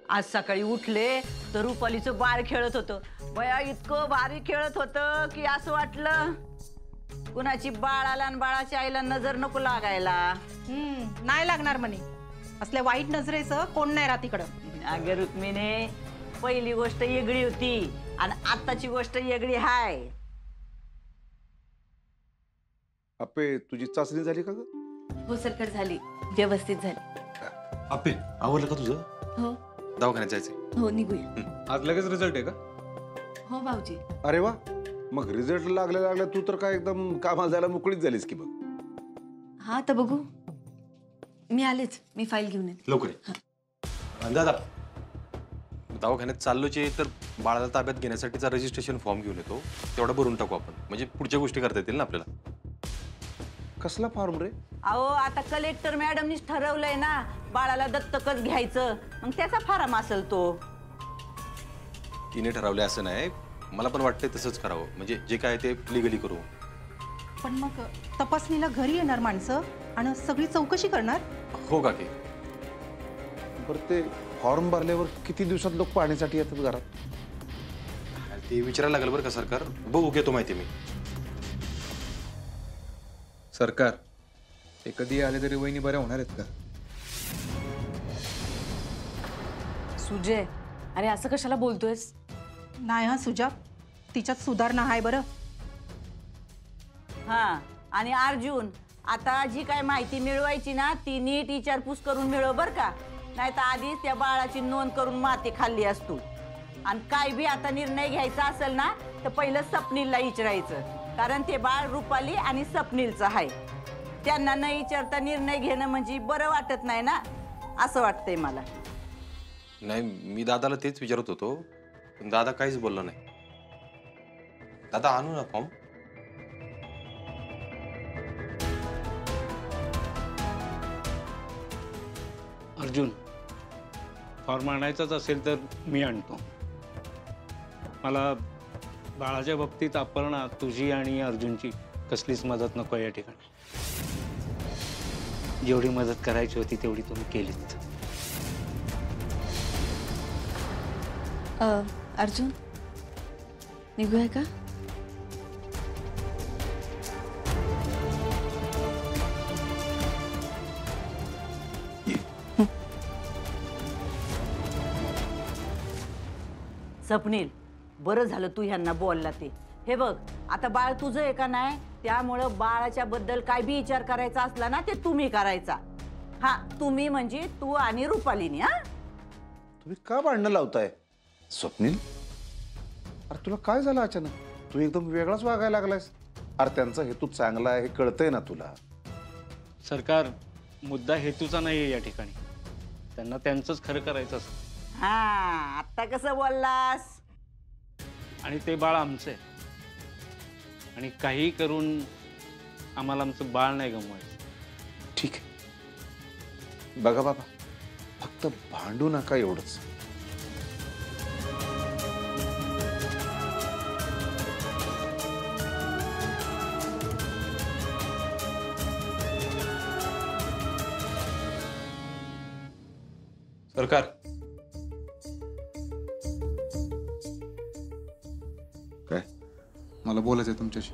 आज सकाळी उठले तर रुपालीचं बाळ खेळत होतं. बया इतकं भारी खेळत होतं की असं वाटलं कुणाची बाळाला आणि बाळाच्या आईला नजर नको लागायला. नाही लागणार म्हणे. असल्या वाईट नजरेचं कोण नाही राहत इकडं. अगं रुक्मिणी, पहिली गोष्ट वेगळी होती आणि आत्ताची गोष्ट वेगळी हाय. अप्पे तुझी चाचणी झाली का ग? हो सरकार, झाली, व्यवस्थित झाली. आपे आवडलं का तुझं? हो दवाखान्यात जायचंय. हो, निघूया. आज लगेच रिझल्ट आहे का? हो भाऊजी. अरे वा, मग रिझल्ट लागल्या तू तर काय एकदम कामाला जायला मोकळीच झालीस की बघ. हा तर बघू. मी आलेच, मी फाईल घेऊन येते. लवकर ये. दादा दवाखान्यात चाललोच आहे तर बाळाला ताब्यात घेण्यासाठीचा रजिस्ट्रेशन फॉर्म घेऊन येतो. तेवढा भरून टाकू आपण, म्हणजे पुढच्या गोष्टी करता येतील ना आपल्याला. कसला फॉर्म रे? अहो आता कलेक्टर मॅडमनीच ठरवलंय ना बाळाला दत्तकच घ्यायचं. मग त्याचा फार्म असेल तो. तिने ठरवले असं नाही, मला पण वाटतंय तसंच करावं. म्हणजे जे काय ते लिगली करू. पण मग तपासणीला घरी येणार माणसं आणि सगळी चौकशी करणार. हो काकी. बरं ते फॉर्म भरल्यावर किती दिवसात लोक पाहण्यासाठी येतात घरात? ते विचारायला लागेल बरं का सरकार. बघू घेतो माहिती मी. सरकार, ते कधी आले तरी वहिनी बऱ्या होणार आहेत का? सुजय, अरे असं कशाला बोलतोयस? नाही हा सुजा, तिच्यात सुधारणा आहे बरं. हा आणि अर्जुन, आता जी काय माहिती मिळवायची ना ती नीट विचारपूस करून मिळव बर का. नाही तर आधीच त्या बाळाची नोंद करून माती खाल्ली असतो. आणि काय बी आता निर्णय घ्यायचा असेल ना तर पहिलं स्वप्नीलला विचारायचं, कारण ते बाळ रुपाली आणि स्वप्नीलचं आहे. त्यांना न विचारता निर्णय घेणं म्हणजे बरं वाटत नाही ना, असं वाटतंय मला. नाही, मी दादाला तेच विचारत होतो, पण दादा काहीच बोलला नाही. दादा आणू ना फॉर्म. अर्जुन, फॉर्म आणायचाच असेल तर मी आणतो. मला बाळाच्या बाबतीत अपर्णा, तुझी आणि अर्जुनची कसलीच मदत नको या ठिकाणी. जेवढी मदत करायची होती तेवढी तुम्ही केलीच. अर्जुन, निघूया का? स्वप्नील, बरं झालं तू ह्यांना बोलला ते. हे बघ, आता बाळ तुझं आहे का नाही, त्यामुळं बाळाच्या बद्दल काय बी विचार करायचा असला ना ते तुम्ही करायचा. हा, तुम्ही म्हणजे तू आणि रुपालीनी. हा, तुम्ही का भांडणं लावताय? स्वप्नील, अरे तुला काय झालं अचानक? तू एकदम वेगळाच वागायला लागलायस. अरे त्यांचा हेतू चांगला आहे हे कळतंय ना तुला. सरकार, मुद्दा हेतूचा नाही आहे या ठिकाणी. त्यांना त्यांचंच खरं करायचं असतं. हा, आता कसं बोललास? आणि ते बाळ आमचं आहे. आणि काही करून आम्हाला आमचं बाळ नाही गमवायचं. ठीक आहे, बघा बाबा, फक्त भांडू नका एवढंच. सरकार, काय? मला बोलायचं आहे तुमच्याशी.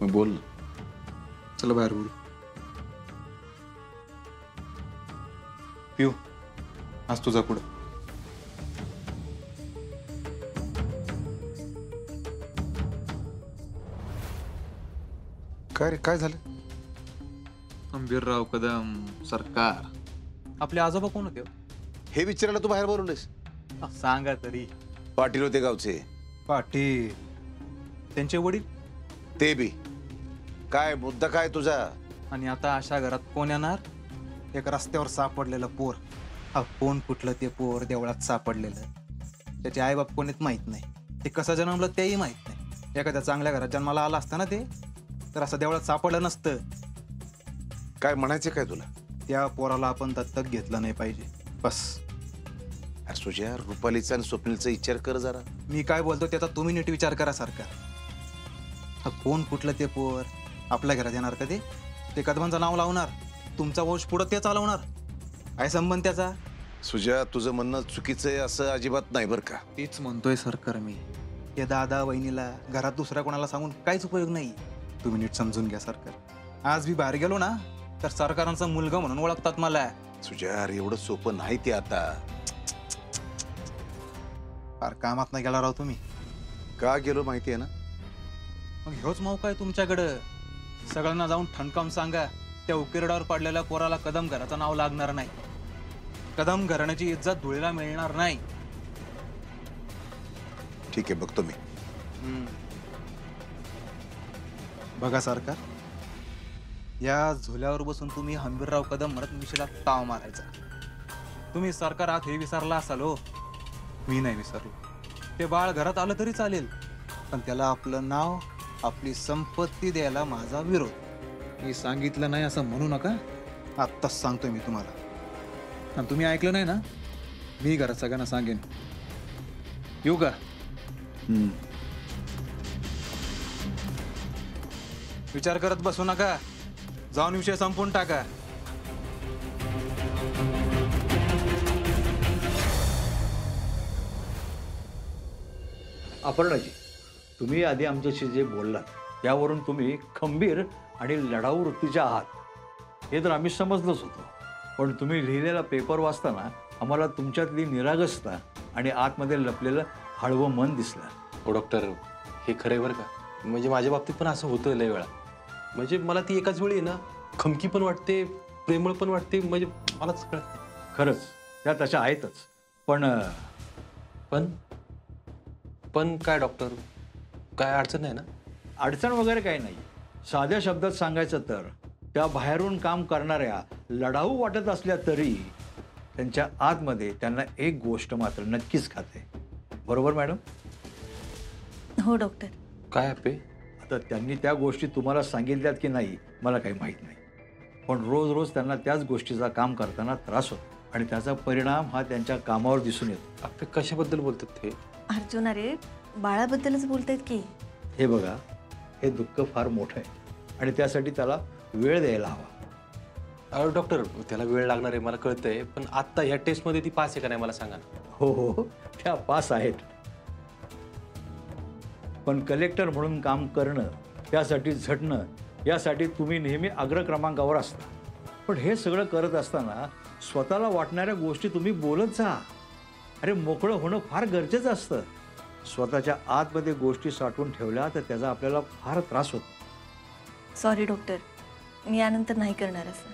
मग बोल ना. चला बाहेर बोलू. पिऊ, आज तुझा पुढं. काय रे, काय झालं? अंबीरराव कदम सरकार, आपले आजोबा कोण होते? हे विचारायला तू बाहेर बोलवलेस? सांगा तरी. पाटील होते गावचे. पाटील, त्यांचे वडील? ते बी. काय मुद्दा काय तुझा? आणि आता अशा घरात कोण येणार? एक रस्त्यावर सापडलेलं पोर. हा कोण कुठलं ते पोर देवळात सापडलेलं, त्याचे आईबाप कोणीच माहीत नाही. ते कसं जन्मलं तेही माहीत नाही. एखाद्या चांगल्या घरात जन्माला आला असता ना ते, तर असं देवळात सापडलं नसतं. काय म्हणायचं काय तुला? त्या पोराला आपण दत्तक घेतलं नाही पाहिजे, बस. तुझ्या रुपालीचा आणि स्वप्नीलचा विचार कर जरा. मी काय बोलतो त्याचा तुम्ही नीट विचार करा सरकार. हा कोण कुठलं ते पोर आपल्या घरात येणार का? ते कदमांचं नाव लावणार, तुमचा वंश पुढं ते चालवणार. काय संबंध त्याचा? सुजा, तुझं म्हणणं चुकीचं आहे असं अजिबात नाही बरं का. तीच म्हणतोय सरकार मी. या दादा वहिनीला घरात दुसऱ्या कोणाला सांगून काहीच उपयोग नाही. तुम्ही नीट समजून घ्या सरकार. आज मी बाहेर गेलो ना तर सरकारांचा मुलगा म्हणून ओळखतात मला. सुजा, अरे एवढं सोपं नाही ते आता. फार कामात नाही गेला राव तुम्ही. का गेलो माहिती आहे ना? मग ह्योच मौका आहे तुमच्याकडं. सगळ्यांना जाऊन ठणकावून सांगा त्या उकिरड्यावर पडलेल्या पोराला कदम घराचं नाव लागणार नाही. कदम घराण्याची इज्जत धुळीला मिळणार नाही. ठीक आहे, बघतो मी. बघा सरकार, या झोल्यावर बसून तुम्ही हंबीरराव कदम म्हणत मिशीला ताव मारायचा. तुम्ही सरकार आत हे विसरला असाल हो. मी नाही विसरलो. ते बाळ घरात आलं तरी चालेल, पण त्याला आपलं नाव, आपली संपत्ती द्यायला माझा विरोध. मी सांगितलं नाही असं म्हणू नका. आत्ताच सांगतोय मी तुम्हाला. आणि तुम्ही ऐकलं नाही ना, मी घरात सगळ्यांना सांगेन. येऊ का? विचार करत बसू नका. जाऊन विषय संपून टाका. अपर्णाजी, तुम्ही आधी आमच्याशी जे बोललात त्यावरून तुम्ही खंबीर आणि लढाऊ वृत्तीच्या आहात हे तर आम्ही समजलंच होतो. पण तुम्ही लिहिलेला पेपर वाचताना आम्हाला तुमच्यातली निरागसता आणि आतमध्ये लपलेलं हळवं मन दिसलं. हो डॉक्टर, हे खरं आहे बरं का. म्हणजे माझ्या बाबतीत पण असं होतं लय वेळा. म्हणजे मला ती एकाच वेळी ना खमकी पण वाटते, प्रेमळ पण वाटते. म्हणजे मलाच कळत नाही. खरंच त्या तशा आहेतच. पण पण काय डॉक्टर, काय अडचण नाही ना? अडचण वगैरे काही नाही. साध्या शब्दात सांगायचं तर त्या बाहेरून काम करणाऱ्या लढाऊ वाटत असल्या तरी त्यांच्या आतमध्ये त्यांना एक गोष्ट मात्र नक्कीच खाते. बरोबर मॅडम? हो डॉक्टर. काय आपे? आता त्यांनी त्या गोष्टी तुम्हाला सांगितल्यात की नाही मला काही माहीत नाही, पण रोज रोज त्यांना त्याच गोष्टीचा काम करताना त्रास होतो आणि त्याचा परिणाम हा त्यांच्या कामावर दिसून येतो. आपे कशाबद्दल बोलतात ते? अर्जुन, अरे बाळाबद्दलच बोलतायत की. हे बघा, हे दुःख फार मोठं आहे आणि त्यासाठी त्याला वेळ द्यायला हवा. डॉक्टर, त्याला वेळ लागणार आहे मला कळतंय, पण आत्ता ह्या टेस्टमध्ये ती पास आहे का नाही मला सांगा ना. हो हो, त्या पास आहेत. पण कलेक्टर म्हणून काम करणं, त्यासाठी झटणं, यासाठी तुम्ही नेहमी अग्रक्रमांकावर असता. पण हे सगळं करत असताना स्वतःला वाटणाऱ्या गोष्टी तुम्ही बोलत जा. अरे मोकळं होणं फार गरजेचं असतं. स्वतःच्या आतमध्ये गोष्टी साठवून ठेवल्या तर त्याचा आपल्याला फार त्रास होतो. सॉरी डॉक्टर, मी यानंतर नाही करणार असं.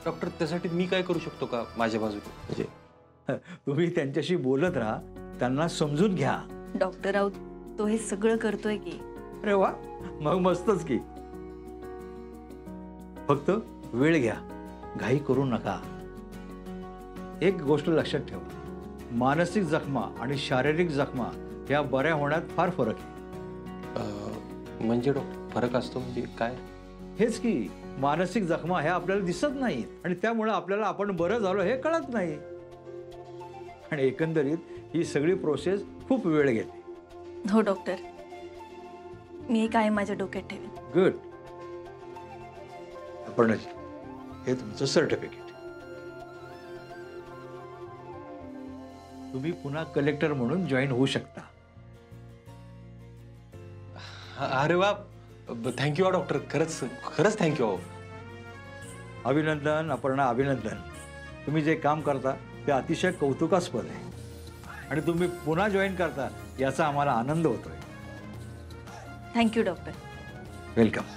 डॉक्टर, त्यासाठी मी काय करू शकतो का माझ्या बाजूने? म्हणजे तुम्ही त्यांच्याशी बोलत राहा, त्यांना समजून घ्या. डॉक्टर राऊत, तो हे सगळं करतोय की. अरे वा, मग मस्तच की. फक्त वेळ घ्या, घाई करू नका. एक गोष्ट लक्षात ठेवा, मानसिक जखमा आणि शारीरिक जखमा या बऱ्या होण्यात फार फरक आहे. म्हणजे डॉक्टर फरक असतो म्हणजे काय? हेच की, मानसिक जखमा ह्या आपल्याला दिसत नाहीत आणि त्यामुळे आपल्याला आपण बरं झालो हे कळत नाही. आणि एकंदरीत ही सगळी प्रोसेस खूप वेळ घेते. हो डॉक्टर, मी हे काय माझ्या डोक्यात ठेवेन. गुड. अपर्णाजी, हे तुमचं सर्टिफिकेट. तुम्ही पुन्हा कलेक्टर म्हणून जॉईन होऊ शकता. अरे वा, थँक्यू डॉक्टर. खरंच खरंच थँक्यू. अभिनंदन अपर्णा, अभिनंदन. तुम्ही जे काम करता ते अतिशय कौतुकास्पद आहे आणि तुम्ही पुन्हा जॉईन करता याचा आम्हाला आनंद होतोय. Thank you doctor. वेलकम.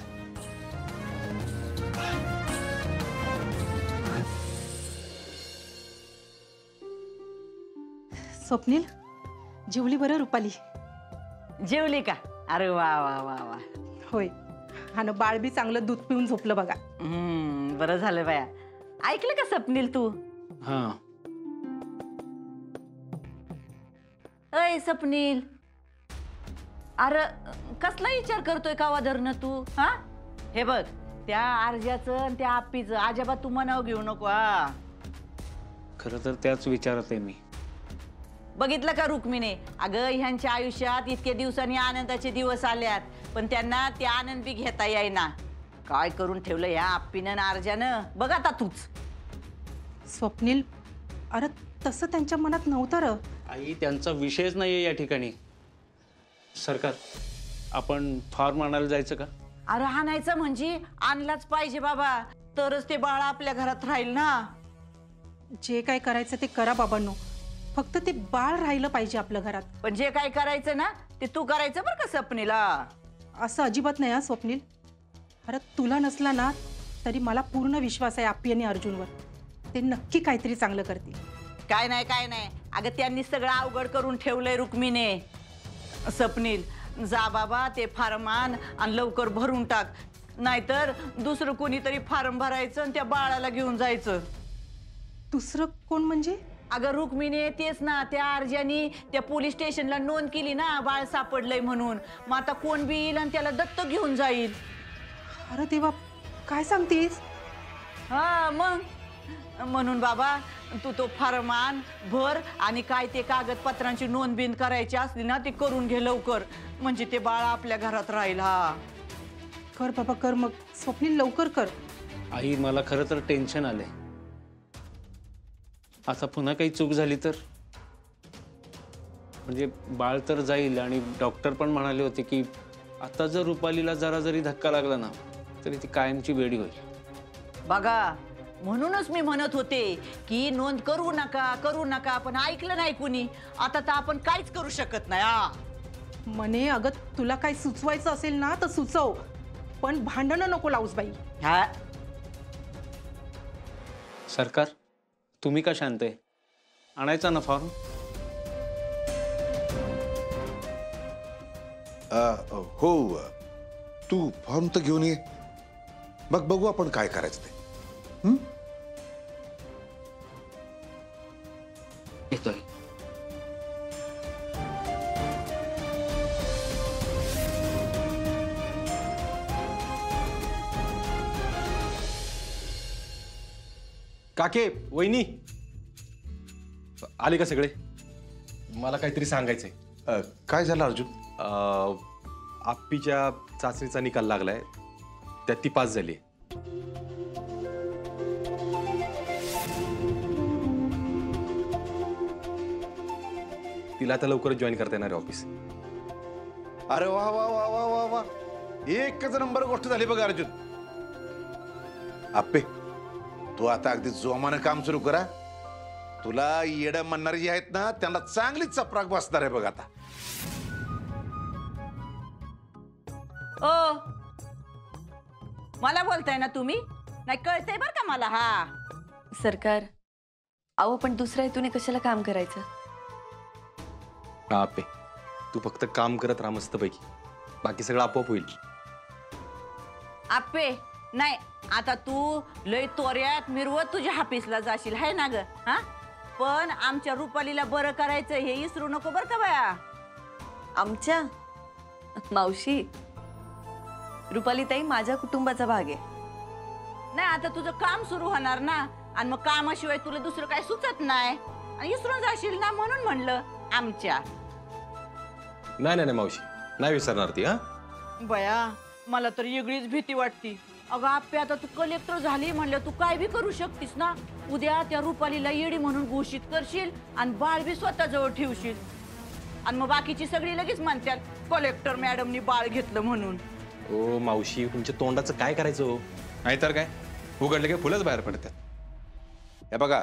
स्वप्नील, जेवली बरं रुपाली? जेवली का? अरे वा वा वा वा. होय. हा ना, बाळ बी चांगलं दूध पिऊन झोपलं बघा. बरं झालं बाया. ऐकलं का स्वप्नील तू? हां. अय स्वप्नील, अरे कसला विचार करतोय का धरणं तू? हा, हे बघ, त्या आरज्याचं आणि त्या आप्पीचं अजिबात तू मनाव घेऊ नको. हा, खरं तर त्याच विचारात आहे मी. बघितलं का रुक्मिणी? अगं, ह्यांच्या आयुष्यात इतके दिवसांनी आनंदाचे दिवस आल्यात, पण त्यांना ते आनंद बी घेता येईना. काय करून ठेवलं ह्या आप्पीनं आणि आरज्यानं? बघ आता तूच. स्वप्नील, अरे तसं त्यांच्या मनात नव्हतं र. आई त्यांचा विषयच नाही आहे या ठिकाणी. सरकार, आपण फॉर्म आणायला जायचं का? अरे आणायचं म्हणजे आणलाच पाहिजे बाबा, तरच ते बाळ आपल्या घरात राहील ना. जे काय करायचं ते करा बाबांनो, फक्त ते बाळ राहिलं पाहिजे आपल्या घरात. पण जे काय करायचं ना ते तू करायचं बरं का स्वप्नीला. असं अजिबात नाही हा स्वप्नील. अरे तुला नसला ना तरी मला पूर्ण विश्वास आहे आप्पी आणि अर्जुनवर. ते नक्की काहीतरी चांगलं करतील. काय नाही अगं त्यांनी सगळं अवघड करून ठेवलंय रुक्मिणे. स्वप्नील जा बाबा ते फार्म आण आणि लवकर भरून टाक, नाहीतर दुसरं कोणीतरी फार्म भरायचं आणि त्या बाळाला घेऊन जायचं. दुसरं कोण म्हणजे? अगं रुक्मिणी तेच ना, त्या अर्जानी त्या पोलीस स्टेशनला नोंद केली ना बाळ सापडलंय म्हणून. मग आता कोण बी येईल आणि त्याला दत्तक घेऊन जाईल. अरे देवा, काय सांगतेस? हा मग म्हणून बाबा तू तो फार्म आण, भर आणि काय ते कागदपत्रांची नोंद बिंद करायची असली ना ती करून घे लवकर, म्हणजे ते बाळ आपल्या घरात राहील. हा कर बाबा कर, मग स्वप्नील लवकर कर. आई मला खरं तर टेन्शन आलंय. आता पुन्हा काही चूक झाली तर? म्हणजे बाळ तर जाईल आणि डॉक्टर पण म्हणाले होते की आता जर रुपालीला जरा जरी धक्का लागला ना तरी ती कायमची वेडी होईल. बघा म्हणूनच मी म्हणत होते की नोंद करू नका, पण ऐकलं नाही कुणी. आता तर आपण काहीच करू शकत नाही. म्हणे अगं तुला काय सुचवायचं असेल ना तर सुचव, पण भांडणं नको लावूस बाई. हा सरकार, तुम्ही का शांत आहे? आणायचा ना फॉर्म? हो, तू फॉर्म तर घेऊन ये, मग बघू आपण काय करायचं ते. येतोय. काके, वहिनी आले का सगळे? मला काहीतरी सांगायचंय. काय झालं अर्जुन? आप्पीच्या चाचणीचा निकाल लागलाय, त्यात ती पास झाली. तिला आता लवकरच जॉईन करता येणार आहे ऑफिस. अरे वा वा वा वा वा वा, एकच नंबर गोष्ट झाली बघ अर्जुन. आप्पे, तू आता अगदी जोमानं काम सुरू करा. तुला येडं म्हणणारी जी आहेत ना त्यांना चांगलीच चपराक बसणार आहे बघ आता. ओ मला बोलताय ना तुम्ही? नाही कळतंय बरं का मला. हा सरकार, अहो पण दुसऱ्या हेतूने कशाला काम करायचं? हा आप्पे, तू फक्त काम करत राहा मस्तपैकी, बाकी सगळं आपोआप होईल. आप्पे नाही, आता तू लय तोऱ्यात मिरवत तुझ्या ऑफिसला जाशील हाय ना ग. हा पण आमच्या रुपालीला बरं करायचं हे विसरू नको बरं का बाया. आमच्या मावशी, रुपालीताई माझ्या कुटुंबाचा भाग आहे. नाही आता तुझं काम सुरू होणार ना, आणि मग कामाशिवाय तुला दुसरं काय सुचत नाही आणि विसरून जाशील ना, म्हणून म्हणलं आमच्या. नाही मावशी, नाही विसरणार ती. हा बया, मला तर वेगळीच भीती वाटती. अगं आप्पे, आता तू कलेक्टर झाली म्हणलं तू काय बी करू शकतीस ना. उद्या त्या रुपालीला येडी म्हणून घोषित करशील आणि बाळ बी स्वतःजवळ ठेवशील, आणि मग बाकीची सगळी लगेच म्हणतात कलेक्टर मॅडमनी बाळ घेतलं म्हणून. ओ मावशी, तुमच्या तोंडाचं काय करायचं हो? नाहीतर काय, उघडले की फुलंच बाहेर पडतात. हे बघा,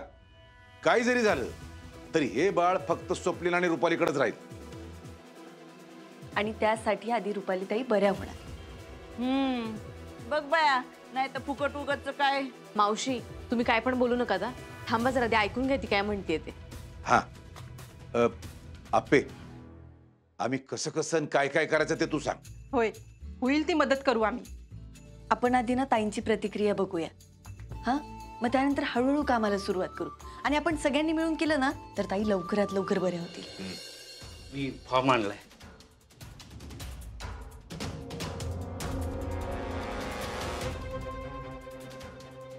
काही जरी झालं तरी हे बाळ फक्त स्वप्नील आणि रुपालीकडेच राहील. आणि त्यासाठी आधी रुपालीताई बऱ्या होणार. बघ बाया, नाही तर फुकट उगतच काय. मावशी, तुम्ही काय पण बोलू नका आता. थांबा जरा, ते ऐकून घ्या ती काय म्हणते ते. हा आप्पे, आम्ही कसं कसं काय काय करायचं ते तू सांग. होय, होईल ती मदत करू आम्ही. आपण आधी ना ताईंची प्रतिक्रिया बघूया. हा, मग त्यानंतर हळूहळू कामाला सुरुवात करू. आणि आपण सगळ्यांनी मिळून केलं ना तर ताई लवकरात लवकर बरे होतील. मी फॉर्म आणलाय.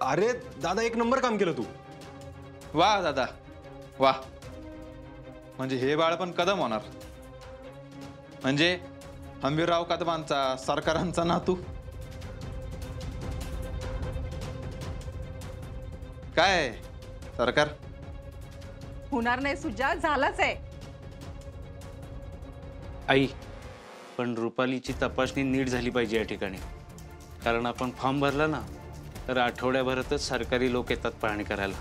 अरे दादा, एक नंबर काम केलं तू. वा दादा वा, म्हणजे हे बाळ पण कदम होणार, म्हणजे हंबीरराव कदमांचा सरकारांचा नातू. काय सरकार, होणार नाही सुजा, झालंच आहे. आई, पण रुपालीची तपासणी नीट झाली पाहिजे या ठिकाणी. कारण आपण फॉर्म भरला ना, तर आठवड्याभरातच सरकारी लोक येतात पाहणी करायला.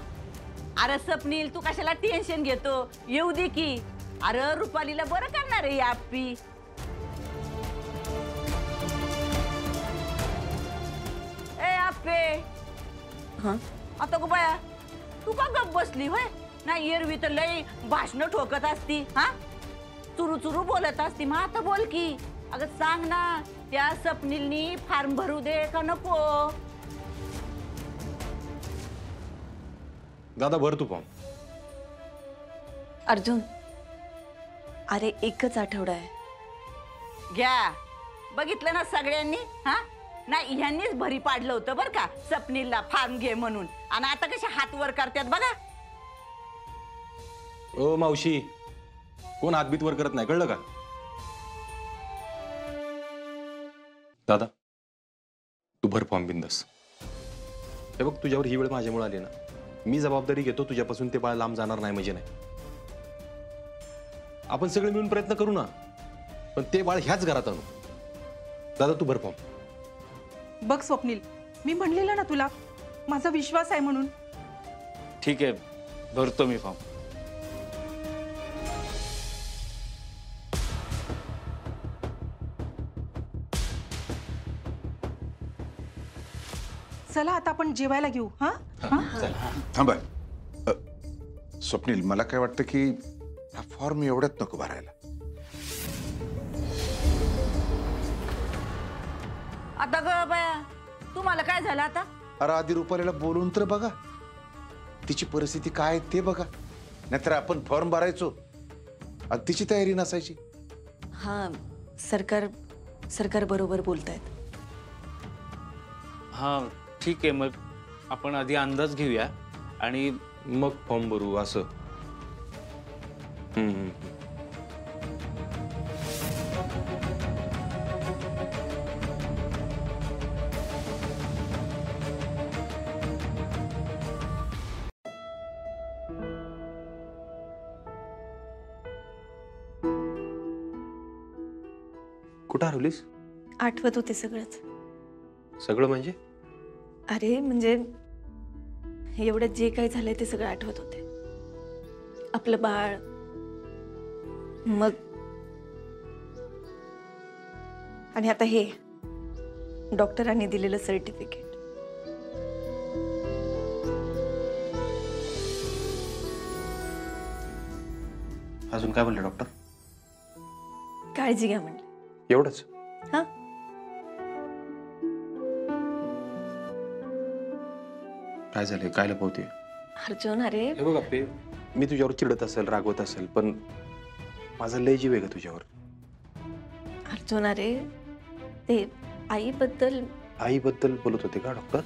अरे स्वप्नील, तू कशाला टेन्शन घेतो? येऊ दे की. अरे रुपालीला बरं करणार आहे आप्पी. ए आप्पे, हां आता गो बाया, तू का गप बसली होय? नाही एरवी तर लई भाषण ठोकत असती. हा, चुरू चुरू बोलत असती. मग आता बोल की. अगं सांग ना, त्या स्वप्नीलनी फॉर्म भरू दे का नको? दादा भर तू फॉर्म. अर्जुन, अरे एकच आठवडा आहे. घ्या, बघितलं ना सगळ्यांनी. हा, नाही ह्यांनीच भरी पाडलं होतं बरं का स्वप्नीलला फॉर्म घे म्हणून. आणि आता कसे हात वर करतात बघा. ओ मावशी, कोण हातबीत वर करत नाही, कळलं का? दादा तू भर फॉर्म बिंदस. हे बघ, तुझ्यावर ही वेळ माझ्यामुळे आली ना. मी जबाबदारी घेतो, तुझ्यापासून ते बाळ लांब जाणार नाही म्हणजे नाही. आपण सगळे मिळून प्रयत्न करू ना, पण ते बाळ ह्याच घरात आणू. दादा तू भर फॉर्म. बघ स्वप्नील, मी म्हणलेलं ना तुला, माझा विश्वास आहे म्हणून. ठीक आहे, भरतो मी फॉर्म. चला आता आपण जेवायला घेऊ. हा, थांबा. स्वप्नील, मला काय वाटतं की हा फॉर्म एवढ्यात नको भरायला. आता ग बाया, तुम्हाला काय झालं आता? अरे आधी रुपालीला बोलून तर बघा, तिची परिस्थिती काय आहे ते बघा. नाहीतर आपण फॉर्म भरायचो आणि तिची तयारी नसायची. हां, सरकार बरोबर बोलतायत. हां ठीक आहे, मग आपण आधी अंदाज घेऊया आणि मग फॉर्म भरू असं. कुठं हरवलीस? आठवत होते सगळंच. सगळं म्हणजे? अरे म्हणजे एवढं जे काही झालंय ते सगळं आठवत होते. आपलं बाळ, मग आणि आता हे डॉक्टरांनी दिलेलं सर्टिफिकेट. अजून काय बोलले डॉक्टर? काळजी घ्या म्हणले. एवढंच? हा, काय झालंय? काय लपवते? अर्जुन अरे हे बघ अप्पे, मी तुझ्यावर चिडत असेल, रागवत असेल, पण माझा लय जीव आहे का तुझ्यावर. अर्जुन अरे ते आईबद्दल. आईबद्दल बोलत होते का डॉक्टर?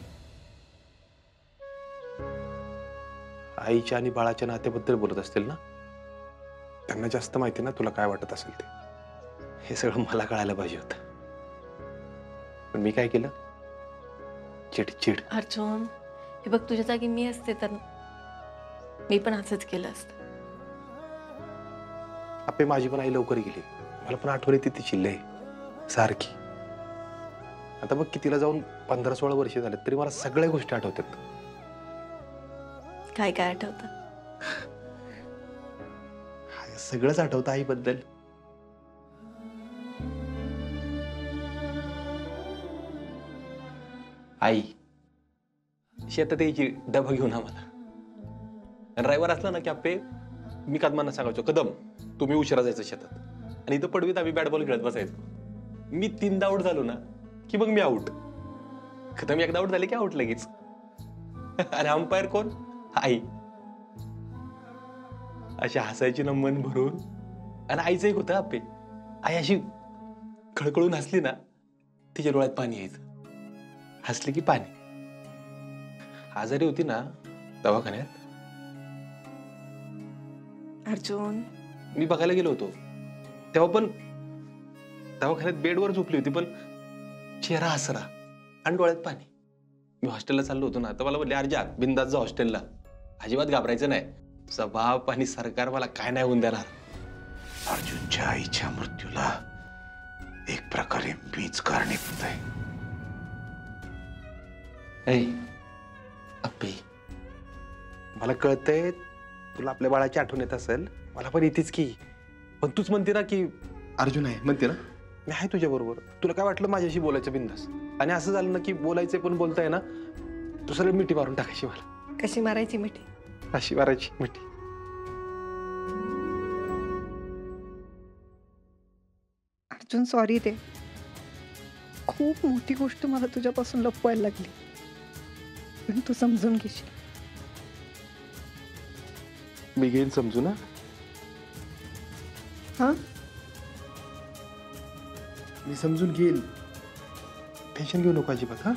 आईच्या आणि बाळाच्या नात्याबद्दल बोलत असतील ना? त्यांना जास्त माहिती ना तुला काय वाटत असेल ते. हे सगळं मला कळायला पाहिजे होतं, पण मी काय केलं? चिडचिड. अर्जुन हे बघ, तुझ्या जागी मी असते तर मी पण असंच केलं असतं. आपे माझी पण आई लवकर गेली, मला पण आठवण येते तिची लय सारखी. आता बघ कितीला जाऊन 15-16 वर्ष झाले तरी मला सगळ्या गोष्टी आठवतात. काय काय आठवतं? सगळंच आठवतं आईबद्दल. आई शेतात यायची डबा घेऊन आम्हाला. ड्रायव्हर असला ना की आपे मी कदमांना सांगायचो, कदम तुम्ही उशिरा जायचं शेतात, आणि इथं पडवीत आम्ही बॅट बॉल खेळत बसायचो. मी 3दा आऊट झालो ना की मग मी आऊट. कदम एकदा आऊट झाले की आऊट लगेच. आणि अंपायर कोण? आई. अशी हसायची ना मन भरून. आणि आईचं एक होतं आपे, आई अशी खळखळून हसली ना तिच्या डोळ्यात पाणी यायचं. हसली की पाणी. आजारी होती ना दवाखान्यात, अर्जुन मी बघायला गेलो होतो तेव्हा पण दवाखान्यात बेडवर झोपली होती, पण चेहरा हसरा आणि डोळ्यात पाणी. मी हॉस्टेलला चाललो होतो ना तर मला बोलले, अर्जा बिंदास जा हॉस्टेलला, अजिबात घाबरायचं नाही, तुझा बाप आणि सरकार मला काय नाही होऊन देणार. अर्जुनच्या आईच्या मृत्यूला एक प्रकारे मीच कारणीभूत आहे. ऐ अप्पी, मला कळतंय तुला आपल्या बाळाची आठवण येत असेल, मला पण येतेच की. पण तूच म्हणते ना की अर्जुन आहे, म्हणते ना मी आहे तुझ्या बरोबर. तुला काय वाटलं माझ्याशी बोलायचं बिंदास, आणि असं झालं ना की बोलायचं पण बोलताय ना, दुसऱ्या मिठी मारून टाकायची. मला कशी मारायची मिठी? अशी मारायची मिठी. अर्जुन सॉरी रे, खूप मोठी गोष्ट मला तुझ्यापासून लपवायला लागली, पण तू समजून घेशील. मी घेईन समजू ना. हा, मी समजून घेईल, टेन्शन घेऊ नको अजिबात. हा